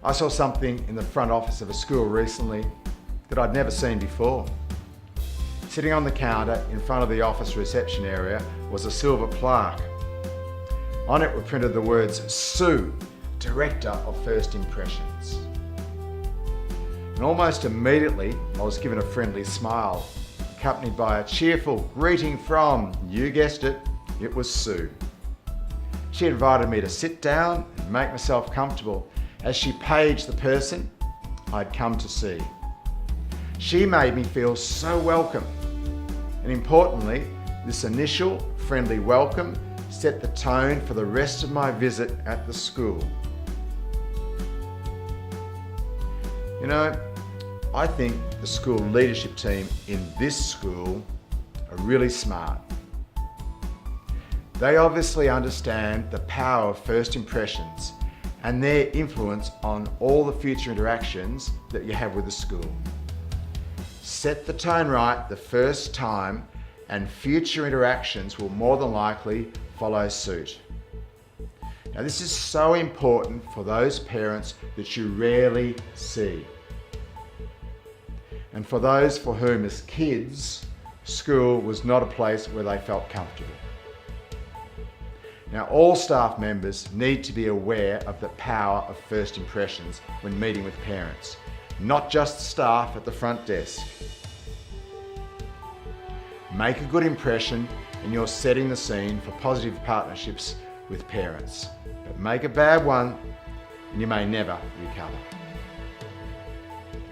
I saw something in the front office of a school recently that I'd never seen before. Sitting on the counter in front of the office reception area was a silver plaque. On it were printed the words Sue, Director of First Impressions. And almost immediately I was given a friendly smile, accompanied by a cheerful greeting from, you guessed it, it was Sue. She invited me to sit down and make myself comfortable as she paged the person I'd come to see. She made me feel so welcome, and importantly, this initial friendly welcome set the tone for the rest of my visit at the school. You know, I think the school leadership team in this school are really smart. They obviously understand the power of first impressions and their influence on all the future interactions that you have with the school. Set the tone right the first time and future interactions will more than likely follow suit. Now this is so important for those parents that you rarely see. And for those for whom as kids, school was not a place where they felt comfortable. Now all staff members need to be aware of the power of first impressions when meeting with parents, not just staff at the front desk. Make a good impression and you're setting the scene for positive partnerships with parents. But make a bad one and you may never recover.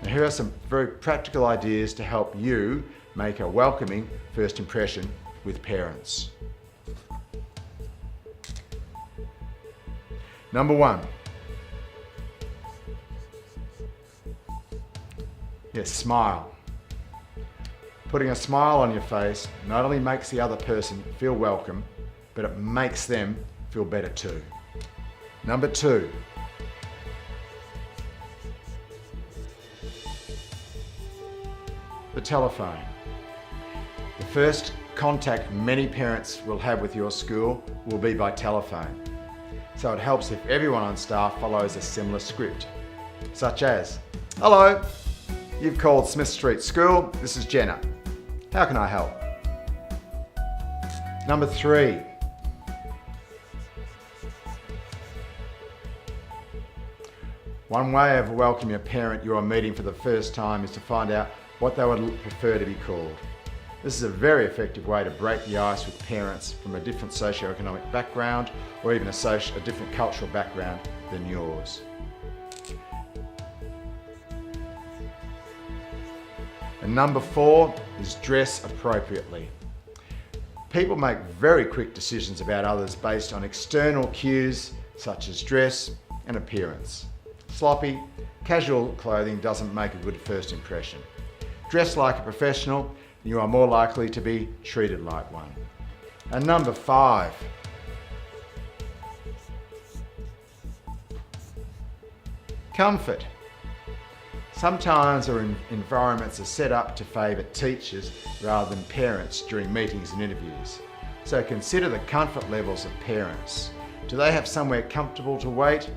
Now here are some very practical ideas to help you make a welcoming first impression with parents. Number 1. Yes, smile. Putting a smile on your face not only makes the other person feel welcome, but it makes them feel better too. Number 2. The telephone. The first contact many parents will have with your school will be by telephone. So it helps if everyone on staff follows a similar script, such as, "Hello, you've called Smith Street School, this is Jenna. How can I help?" Number 3. One way of welcoming a parent you are meeting for the first time is to find out what they would prefer to be called. This is a very effective way to break the ice with parents from a different socioeconomic background or even a different cultural background than yours. And number 4 is dress appropriately. People make very quick decisions about others based on external cues such as dress and appearance. Sloppy, casual clothing doesn't make a good first impression. Dress like a professional, you are more likely to be treated like one. And number 5. Comfort. Sometimes our environments are set up to favour teachers rather than parents during meetings and interviews. So consider the comfort levels of parents. Do they have somewhere comfortable to wait?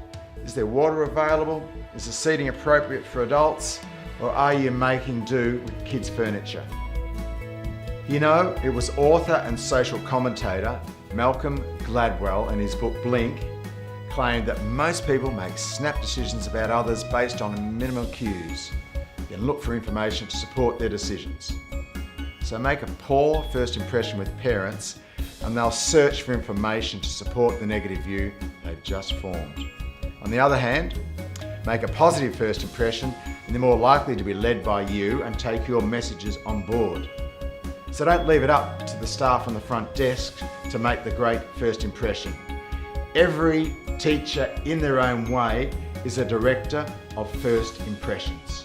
Is there water available? Is the seating appropriate for adults? Or are you making do with kids' furniture? You know, it was author and social commentator Malcolm Gladwell in his book Blink claimed that most people make snap decisions about others based on minimal cues, then look for information to support their decisions. So make a poor first impression with parents and they'll search for information to support the negative view they've just formed. On the other hand, make a positive first impression and they're more likely to be led by you and take your messages on board. So don't leave it up to the staff on the front desk to make the great first impression. Every teacher in their own way is a director of first impressions.